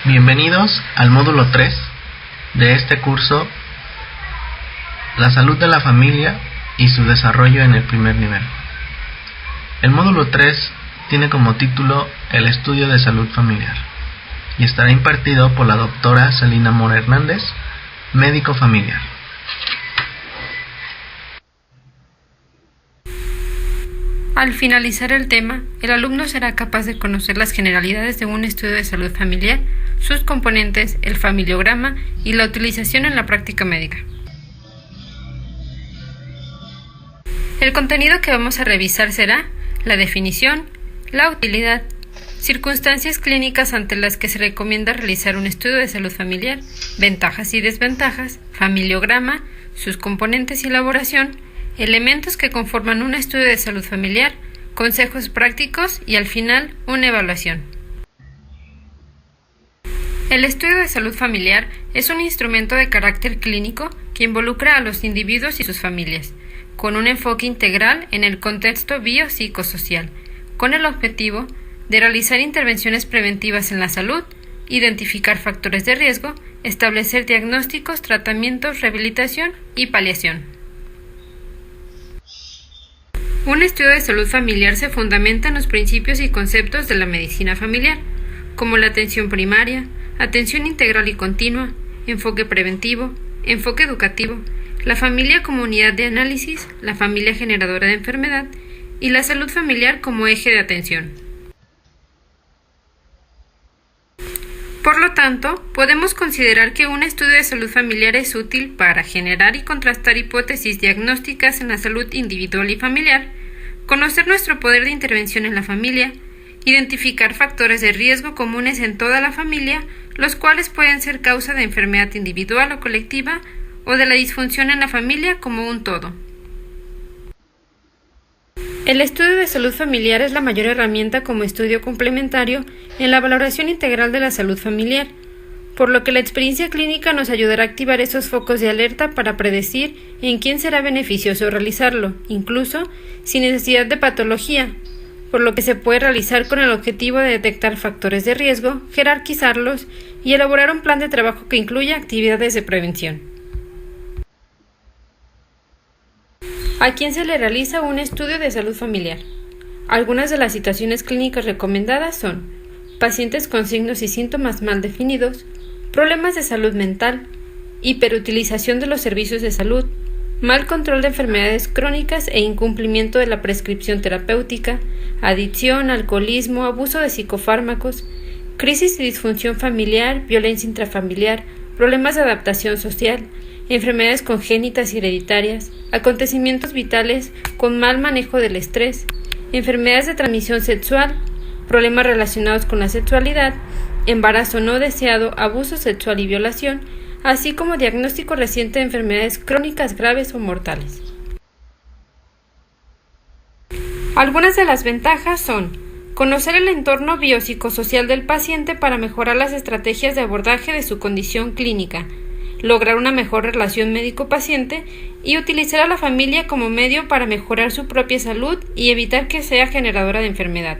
Bienvenidos al módulo 3 de este curso, la salud de la familia y su desarrollo en el primer nivel. El módulo 3 tiene como título el estudio de salud familiar y estará impartido por la doctora Celina Mora Hernández, médico familiar. Al finalizar el tema, el alumno será capaz de conocer las generalidades de un estudio de salud familiar, sus componentes, el familiograma y la utilización en la práctica médica. El contenido que vamos a revisar será la definición, la utilidad, circunstancias clínicas ante las que se recomienda realizar un estudio de salud familiar, ventajas y desventajas, familiograma, sus componentes y elaboración, elementos que conforman un estudio de salud familiar, consejos prácticos y al final una evaluación. El estudio de salud familiar es un instrumento de carácter clínico que involucra a los individuos y sus familias, con un enfoque integral en el contexto biopsicosocial, con el objetivo de realizar intervenciones preventivas en la salud, identificar factores de riesgo, establecer diagnósticos, tratamientos, rehabilitación y paliación. Un estudio de salud familiar se fundamenta en los principios y conceptos de la medicina familiar, como la atención primaria, atención integral y continua, enfoque preventivo, enfoque educativo, la familia como unidad de análisis, la familia generadora de enfermedad y la salud familiar como eje de atención. Por lo tanto, podemos considerar que un estudio de salud familiar es útil para generar y contrastar hipótesis diagnósticas en la salud individual y familiar, conocer nuestro poder de intervención en la familia, identificar factores de riesgo comunes en toda la familia, los cuales pueden ser causa de enfermedad individual o colectiva o de la disfunción en la familia como un todo. El estudio de salud familiar es la mayor herramienta como estudio complementario en la valoración integral de la salud familiar, por lo que la experiencia clínica nos ayudará a activar esos focos de alerta para predecir en quién será beneficioso realizarlo, incluso sin necesidad de patología, por lo que se puede realizar con el objetivo de detectar factores de riesgo, jerarquizarlos y elaborar un plan de trabajo que incluya actividades de prevención. ¿A quién se le realiza un estudio de salud familiar? Algunas de las situaciones clínicas recomendadas son pacientes con signos y síntomas mal definidos, problemas de salud mental, hiperutilización de los servicios de salud, mal control de enfermedades crónicas e incumplimiento de la prescripción terapéutica, adicción, alcoholismo, abuso de psicofármacos, crisis y disfunción familiar, violencia intrafamiliar, problemas de adaptación social, enfermedades congénitas y hereditarias, acontecimientos vitales con mal manejo del estrés, enfermedades de transmisión sexual, problemas relacionados con la sexualidad, embarazo no deseado, abuso sexual y violación, así como diagnóstico reciente de enfermedades crónicas graves o mortales. Algunas de las ventajas son conocer el entorno biopsicosocial del paciente para mejorar las estrategias de abordaje de su condición clínica, lograr una mejor relación médico-paciente y utilizar a la familia como medio para mejorar su propia salud y evitar que sea generadora de enfermedad.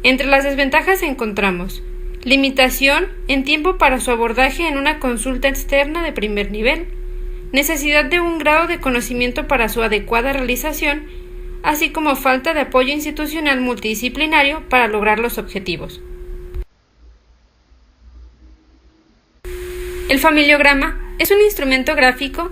Entre las desventajas encontramos limitación en tiempo para su abordaje en una consulta externa de primer nivel, necesidad de un grado de conocimiento para su adecuada realización, así como falta de apoyo institucional multidisciplinario para lograr los objetivos. El familiograma es un instrumento gráfico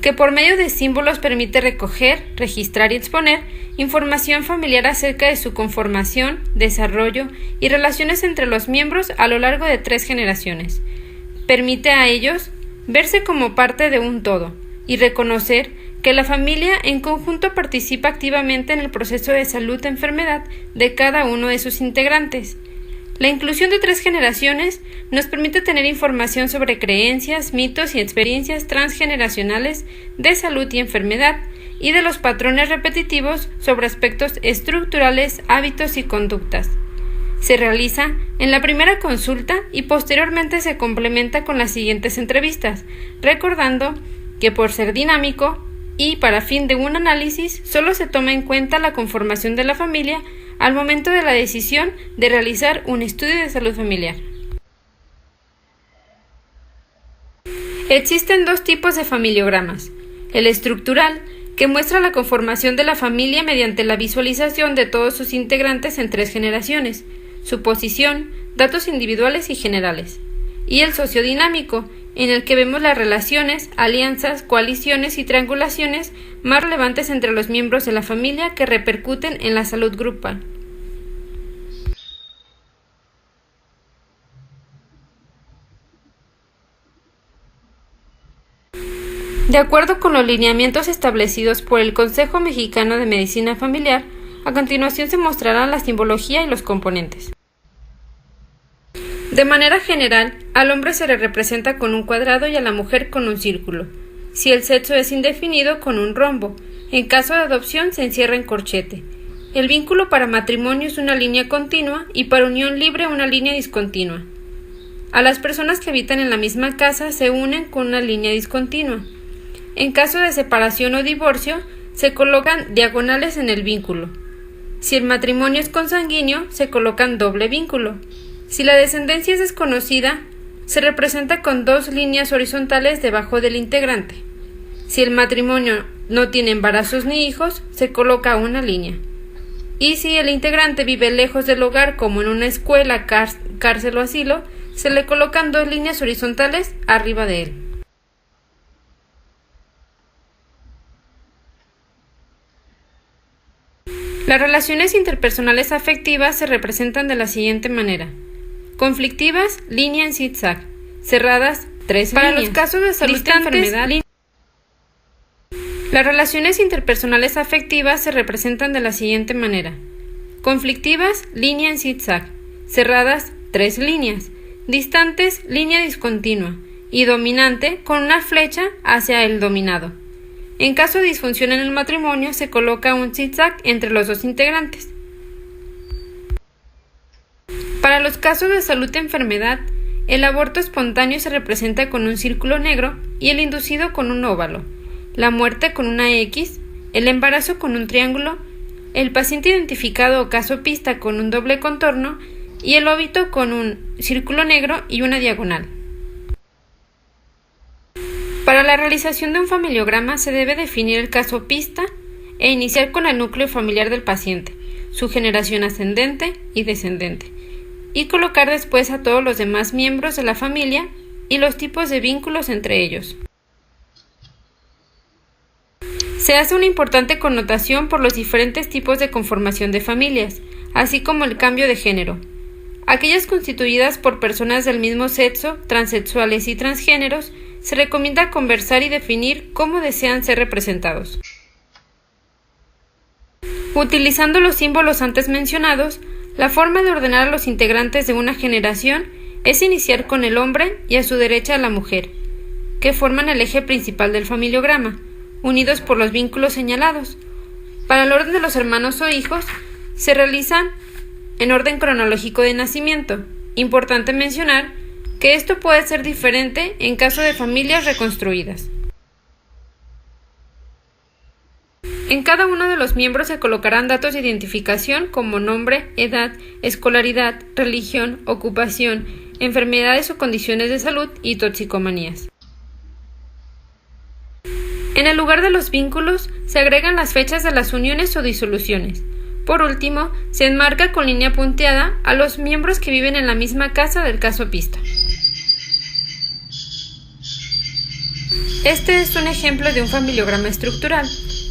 que por medio de símbolos permite recoger, registrar y exponer información familiar acerca de su conformación, desarrollo y relaciones entre los miembros a lo largo de 3 generaciones. Permite a ellos verse como parte de un todo y reconocer que la familia en conjunto participa activamente en el proceso de salud-enfermedad de cada uno de sus integrantes. La inclusión de 3 generaciones nos permite tener información sobre creencias, mitos y experiencias transgeneracionales de salud y enfermedad y de los patrones repetitivos sobre aspectos estructurales, hábitos y conductas. Se realiza en la primera consulta y posteriormente se complementa con las siguientes entrevistas, recordando que por ser dinámico y para fin de un análisis solo se toma en cuenta la conformación de la familia al momento de la decisión de realizar un estudio de salud familiar. Existen dos tipos de familiogramas: el estructural, que muestra la conformación de la familia mediante la visualización de todos sus integrantes en 3 generaciones, su posición, datos individuales y generales, y el sociodinámico, en el que vemos las relaciones, alianzas, coaliciones y triangulaciones más relevantes entre los miembros de la familia que repercuten en la salud grupal. De acuerdo con los lineamientos establecidos por el Consejo Mexicano de Medicina Familiar, a continuación se mostrarán la simbología y los componentes. De manera general, al hombre se le representa con un cuadrado y a la mujer con un círculo. Si el sexo es indefinido, con un rombo. En caso de adopción, se encierra en corchete. El vínculo para matrimonio es una línea continua y para unión libre una línea discontinua. A las personas que habitan en la misma casa se unen con una línea discontinua. En caso de separación o divorcio, se colocan diagonales en el vínculo. Si el matrimonio es consanguíneo, se colocan doble vínculo. Si la descendencia es desconocida, se representa con 2 líneas horizontales debajo del integrante. Si el matrimonio no tiene embarazos ni hijos, se coloca una línea. Y si el integrante vive lejos del hogar, como en una escuela, cárcel o asilo, se le colocan 2 líneas horizontales arriba de él. Las relaciones interpersonales afectivas se representan de la siguiente manera: conflictivas, línea en zigzag; cerradas, 3 líneas. Para los casos de salud y enfermedad, las relaciones interpersonales afectivas se representan de la siguiente manera: conflictivas, línea en zigzag; cerradas, 3 líneas; distantes, línea discontinua; y dominante, con una flecha hacia el dominado. En caso de disfunción en el matrimonio, se coloca un zigzag entre los 2 integrantes. Para los casos de salud y enfermedad, el aborto espontáneo se representa con un círculo negro y el inducido con un óvalo, la muerte con una X, el embarazo con un triángulo, el paciente identificado o caso pista con un doble contorno y el óbito con un círculo negro y una diagonal. Para la realización de un familiograma se debe definir el caso pista e iniciar con el núcleo familiar del paciente, su generación ascendente y descendente, y colocar después a todos los demás miembros de la familia y los tipos de vínculos entre ellos. Se hace una importante connotación por los diferentes tipos de conformación de familias, así como el cambio de género. Aquellas constituidas por personas del mismo sexo, transexuales y transgéneros, se recomienda conversar y definir cómo desean ser representados. Utilizando los símbolos antes mencionados, la forma de ordenar a los integrantes de una generación es iniciar con el hombre y a su derecha a la mujer, que forman el eje principal del familiograma, unidos por los vínculos señalados. Para el orden de los hermanos o hijos, se realizan en orden cronológico de nacimiento. Importante mencionar que esto puede ser diferente en caso de familias reconstruidas. En cada uno de los miembros se colocarán datos de identificación como nombre, edad, escolaridad, religión, ocupación, enfermedades o condiciones de salud y toxicomanías. En el lugar de los vínculos se agregan las fechas de las uniones o disoluciones. Por último, se enmarca con línea punteada a los miembros que viven en la misma casa del caso pista. Este es un ejemplo de un familiograma estructural,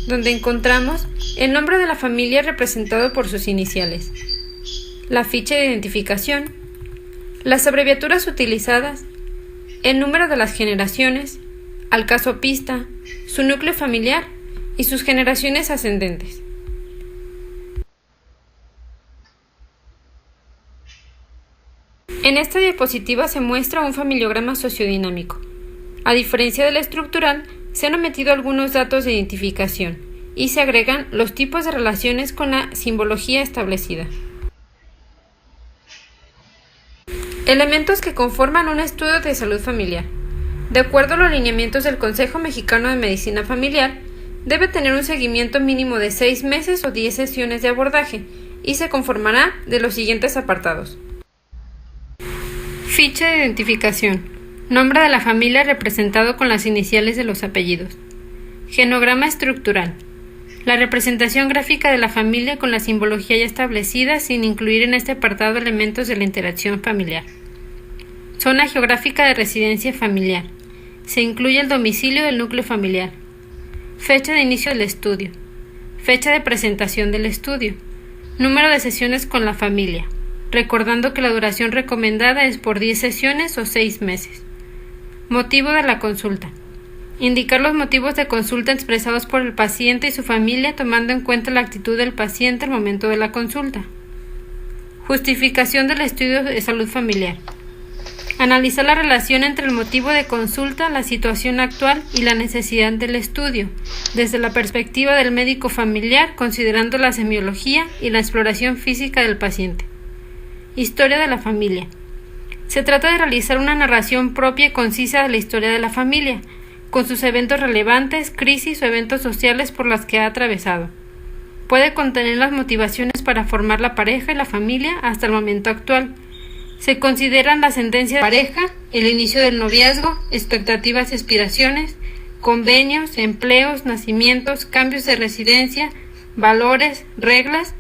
donde encontramos el nombre de la familia representado por sus iniciales, la ficha de identificación, las abreviaturas utilizadas, el número de las generaciones, al caso pista, su núcleo familiar y sus generaciones ascendentes. En esta diapositiva se muestra un familiograma sociodinámico. A diferencia del estructural, se han omitido algunos datos de identificación y se agregan los tipos de relaciones con la simbología establecida. Elementos que conforman un estudio de salud familiar. De acuerdo a los lineamientos del Consejo Mexicano de Medicina Familiar, debe tener un seguimiento mínimo de 6 meses o 10 sesiones de abordaje y se conformará de los siguientes apartados. Ficha de identificación. Nombre de la familia representado con las iniciales de los apellidos. Genograma estructural. La representación gráfica de la familia con la simbología ya establecida sin incluir en este apartado elementos de la interacción familiar. Zona geográfica de residencia familiar. Se incluye el domicilio del núcleo familiar. Fecha de inicio del estudio. Fecha de presentación del estudio. Número de sesiones con la familia, recordando que la duración recomendada es por 10 sesiones o 6 meses. Motivo de la consulta. Indicar los motivos de consulta expresados por el paciente y su familia tomando en cuenta la actitud del paciente al momento de la consulta. Justificación del estudio de salud familiar. Analizar la relación entre el motivo de consulta, la situación actual y la necesidad del estudio, desde la perspectiva del médico familiar, considerando la semiología y la exploración física del paciente. Historia de la familia. Se trata de realizar una narración propia y concisa de la historia de la familia, con sus eventos relevantes, crisis o eventos sociales por las que ha atravesado. Puede contener las motivaciones para formar la pareja y la familia hasta el momento actual. Se consideran la sentencia de pareja, el inicio del noviazgo, expectativas y aspiraciones, convenios, empleos, nacimientos, cambios de residencia, valores, reglas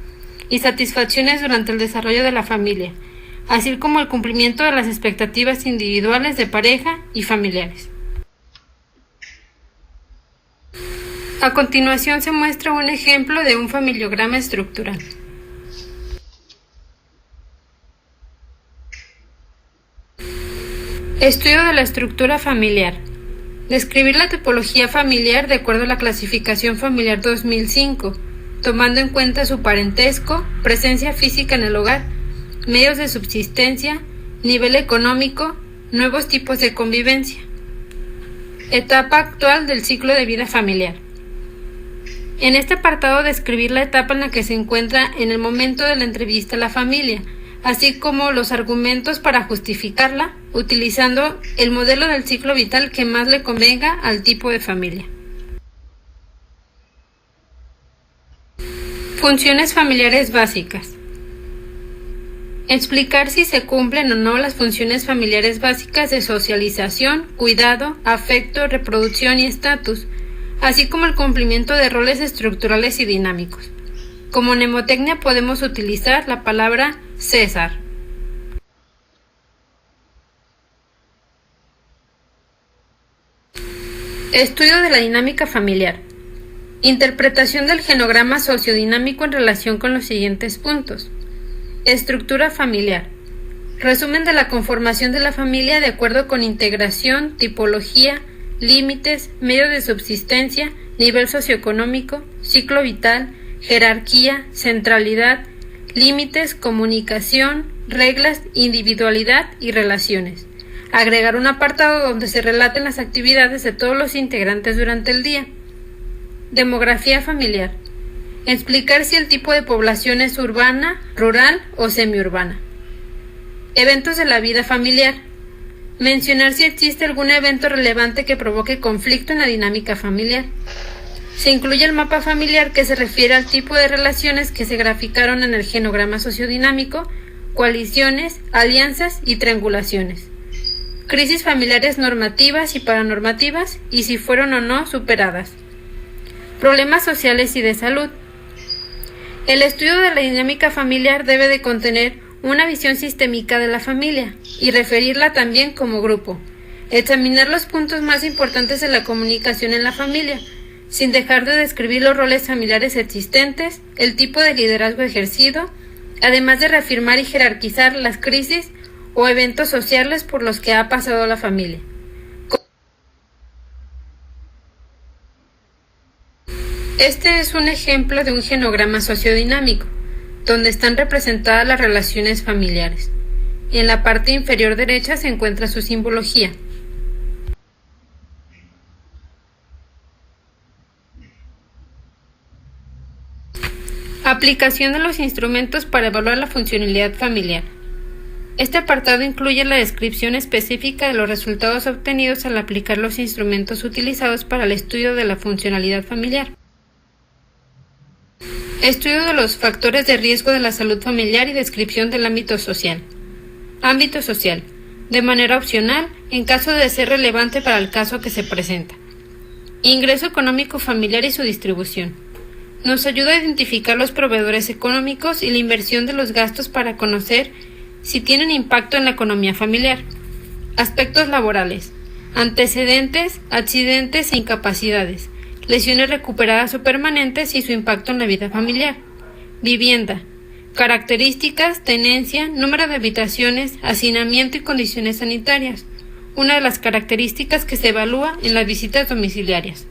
y satisfacciones durante el desarrollo de la familia, así como el cumplimiento de las expectativas individuales de pareja y familiares. A continuación se muestra un ejemplo de un familiograma estructural. Estudio de la estructura familiar. Describir la tipología familiar de acuerdo a la clasificación familiar 2005, tomando en cuenta su parentesco, presencia física en el hogar, medios de subsistencia, nivel económico, nuevos tipos de convivencia. Etapa actual del ciclo de vida familiar. En este apartado describir la etapa en la que se encuentra en el momento de la entrevista a la familia, así como los argumentos para justificarla, utilizando el modelo del ciclo vital que más le convenga al tipo de familia. Funciones familiares básicas. Explicar si se cumplen o no las funciones familiares básicas de socialización, cuidado, afecto, reproducción y estatus, así como el cumplimiento de roles estructurales y dinámicos. Como mnemotecnia podemos utilizar la palabra César. Estudio de la dinámica familiar. Interpretación del genograma sociodinámico en relación con los siguientes puntos. Estructura familiar. Resumen de la conformación de la familia de acuerdo con integración, tipología, límites, medios de subsistencia, nivel socioeconómico, ciclo vital, jerarquía, centralidad, límites, comunicación, reglas, individualidad y relaciones. Agregar un apartado donde se relaten las actividades de todos los integrantes durante el día. Demografía familiar. Explicar si el tipo de población es urbana, rural o semiurbana. Eventos de la vida familiar. Mencionar si existe algún evento relevante que provoque conflicto en la dinámica familiar. Se incluye el mapa familiar que se refiere al tipo de relaciones que se graficaron en el genograma sociodinámico, coaliciones, alianzas y triangulaciones. Crisis familiares normativas y paranormativas y si fueron o no superadas. Problemas sociales y de salud. El estudio de la dinámica familiar debe de contener una visión sistémica de la familia y referirla también como grupo. Examinar los puntos más importantes de la comunicación en la familia, sin dejar de describir los roles familiares existentes, el tipo de liderazgo ejercido, además de reafirmar y jerarquizar las crisis o eventos sociales por los que ha pasado la familia. Este es un ejemplo de un genograma sociodinámico, donde están representadas las relaciones familiares. En la parte inferior derecha se encuentra su simbología. Aplicación de los instrumentos para evaluar la funcionalidad familiar. Este apartado incluye la descripción específica de los resultados obtenidos al aplicar los instrumentos utilizados para el estudio de la funcionalidad familiar. Estudio de los factores de riesgo de la salud familiar y descripción del ámbito social. Ámbito social. de manera opcional en caso de ser relevante para el caso que se presenta. Ingreso económico familiar y su distribución. Nos ayuda a identificar los proveedores económicos y la inversión de los gastos para conocer si tienen impacto en la economía familiar. Aspectos laborales. Antecedentes, accidentes e incapacidades. Lesiones recuperadas o permanentes y su impacto en la vida familiar. Vivienda. Características, tenencia, número de habitaciones, hacinamiento y condiciones sanitarias. Una de las características que se evalúa en las visitas domiciliarias.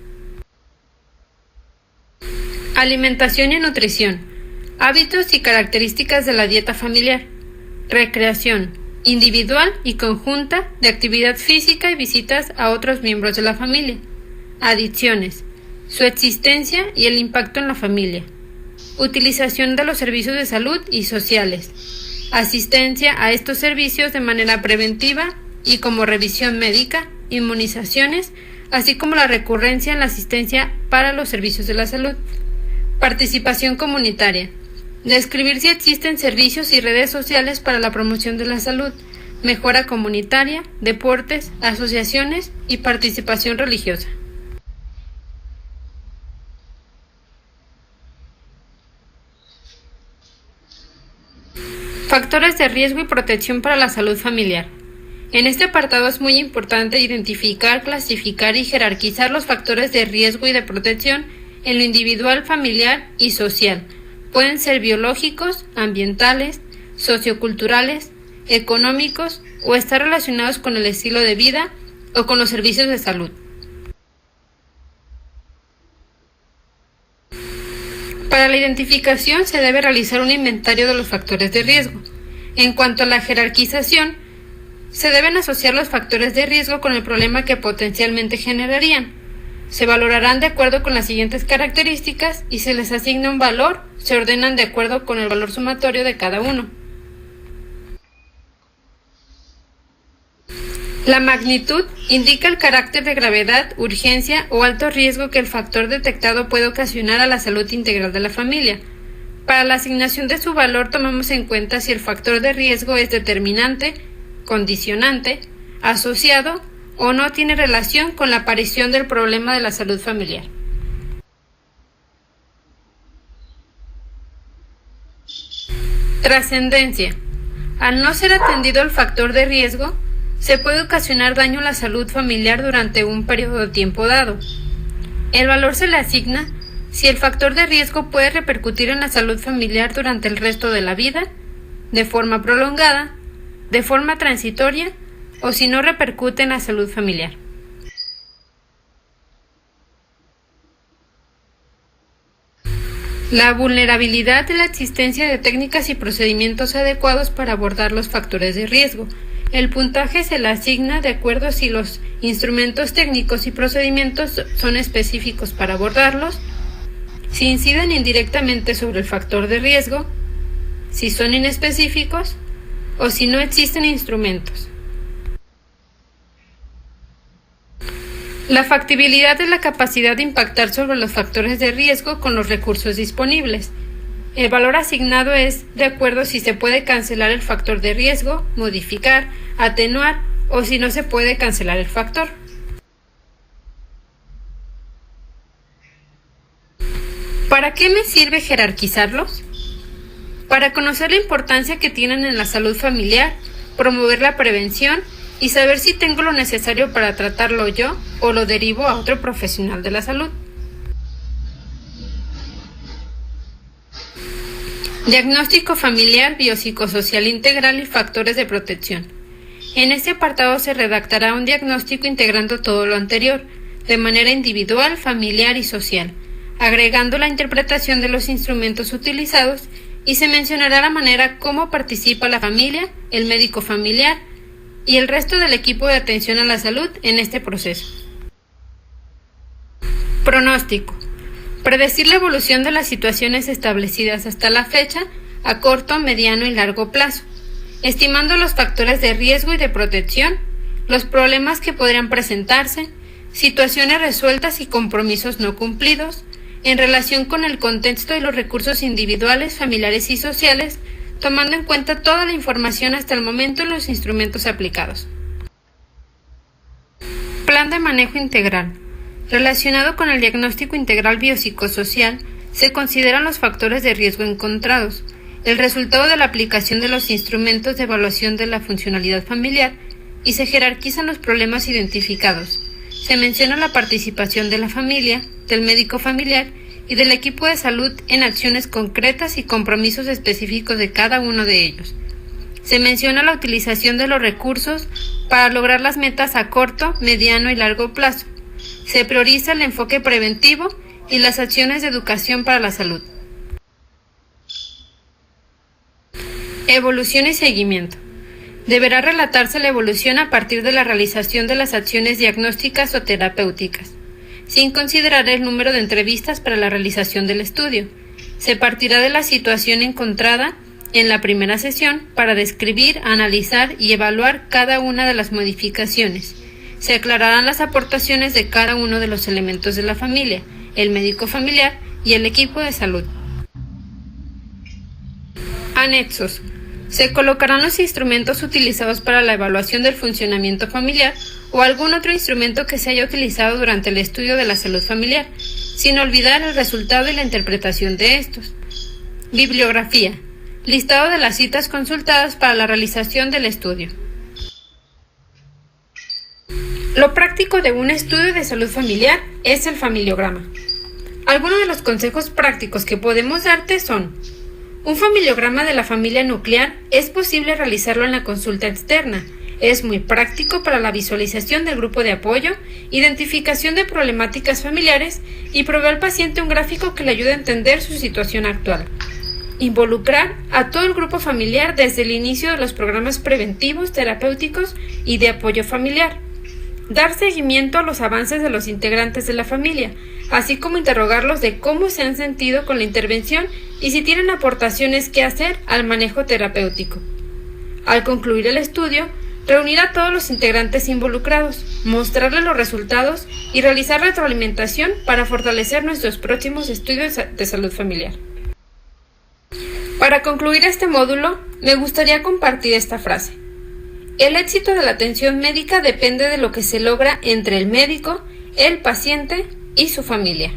Alimentación y nutrición. Hábitos y características de la dieta familiar. Recreación. Individual y conjunta de actividad física y visitas a otros miembros de la familia. Adicciones. Su existencia y el impacto en la familia. Utilización de los servicios de salud y sociales. Asistencia a estos servicios de manera preventiva y como revisión médica, inmunizaciones, así como la recurrencia en la asistencia para los servicios de la salud. Participación comunitaria. Describir si existen servicios y redes sociales para la promoción de la salud, mejora comunitaria, deportes, asociaciones y participación religiosa. Factores de riesgo y protección para la salud familiar. En este apartado es muy importante identificar, clasificar y jerarquizar los factores de riesgo y de protección en lo individual, familiar y social. Pueden ser biológicos, ambientales, socioculturales, económicos o estar relacionados con el estilo de vida o con los servicios de salud. Para la identificación se debe realizar un inventario de los factores de riesgo. En cuanto a la jerarquización, se deben asociar los factores de riesgo con el problema que potencialmente generarían. Se valorarán de acuerdo con las siguientes características y se les asigna un valor, se ordenan de acuerdo con el valor sumatorio de cada uno. La magnitud indica el carácter de gravedad, urgencia o alto riesgo que el factor detectado puede ocasionar a la salud integral de la familia. Para la asignación de su valor tomamos en cuenta si el factor de riesgo es determinante, condicionante, asociado o no tiene relación con la aparición del problema de la salud familiar. Trascendencia. Al no ser atendido el factor de riesgo, se puede ocasionar daño a la salud familiar durante un periodo de tiempo dado. El valor se le asigna si el factor de riesgo puede repercutir en la salud familiar durante el resto de la vida, de forma prolongada, de forma transitoria o si no repercute en la salud familiar. La vulnerabilidad de la existencia de técnicas y procedimientos adecuados para abordar los factores de riesgo. El puntaje se le asigna de acuerdo a si los instrumentos técnicos y procedimientos son específicos para abordarlos, si inciden indirectamente sobre el factor de riesgo, si son inespecíficos o si no existen instrumentos. La factibilidad es la capacidad de impactar sobre los factores de riesgo con los recursos disponibles. El valor asignado es de acuerdo a si se puede cancelar el factor de riesgo, modificar, atenuar o si no se puede cancelar el factor. ¿Para qué me sirve jerarquizarlos? Para conocer la importancia que tienen en la salud familiar, promover la prevención y saber si tengo lo necesario para tratarlo yo o lo derivo a otro profesional de la salud. Diagnóstico familiar, biopsicosocial integral y factores de protección. En este apartado se redactará un diagnóstico integrando todo lo anterior, de manera individual, familiar y social, agregando la interpretación de los instrumentos utilizados y se mencionará la manera cómo participa la familia, el médico familiar y el resto del equipo de atención a la salud en este proceso. Pronóstico. Predecir la evolución de las situaciones establecidas hasta la fecha a corto, mediano y largo plazo, estimando los factores de riesgo y de protección, los problemas que podrían presentarse, situaciones resueltas y compromisos no cumplidos, en relación con el contexto y los recursos individuales, familiares y sociales tomando en cuenta toda la información hasta el momento en los instrumentos aplicados. Plan de manejo integral. Relacionado con el diagnóstico integral biopsicosocial, se consideran los factores de riesgo encontrados, el resultado de la aplicación de los instrumentos de evaluación de la funcionalidad familiar y se jerarquizan los problemas identificados. Se menciona la participación de la familia, del médico familiar y del equipo de salud en acciones concretas y compromisos específicos de cada uno de ellos. Se menciona la utilización de los recursos para lograr las metas a corto, mediano y largo plazo. Se prioriza el enfoque preventivo y las acciones de educación para la salud. Evolución y seguimiento. Deberá relatarse la evolución a partir de la realización de las acciones diagnósticas o terapéuticas, sin considerar el número de entrevistas para la realización del estudio. Se partirá de la situación encontrada en la primera sesión para describir, analizar y evaluar cada una de las modificaciones. Se aclararán las aportaciones de cada uno de los elementos de la familia, el médico familiar y el equipo de salud. Anexos. Se colocarán los instrumentos utilizados para la evaluación del funcionamiento familiar o algún otro instrumento que se haya utilizado durante el estudio de la salud familiar, sin olvidar el resultado y la interpretación de estos. Bibliografía. Listado de las citas consultadas para la realización del estudio. Lo práctico de un estudio de salud familiar es el familiograma. Algunos de los consejos prácticos que podemos darte son: un familiograma de la familia nuclear es posible realizarlo en la consulta externa. Es muy práctico para la visualización del grupo de apoyo, identificación de problemáticas familiares y provee al paciente un gráfico que le ayude a entender su situación actual. Involucrar a todo el grupo familiar desde el inicio de los programas preventivos, terapéuticos y de apoyo familiar. Dar seguimiento a los avances de los integrantes de la familia, así como interrogarlos de cómo se han sentido con la intervención y si tienen aportaciones que hacer al manejo terapéutico. Al concluir el estudio, reunir a todos los integrantes involucrados, mostrarles los resultados y realizar retroalimentación para fortalecer nuestros próximos estudios de salud familiar. Para concluir este módulo, me gustaría compartir esta frase. El éxito de la atención médica depende de lo que se logra entre el médico, el paciente y su familia.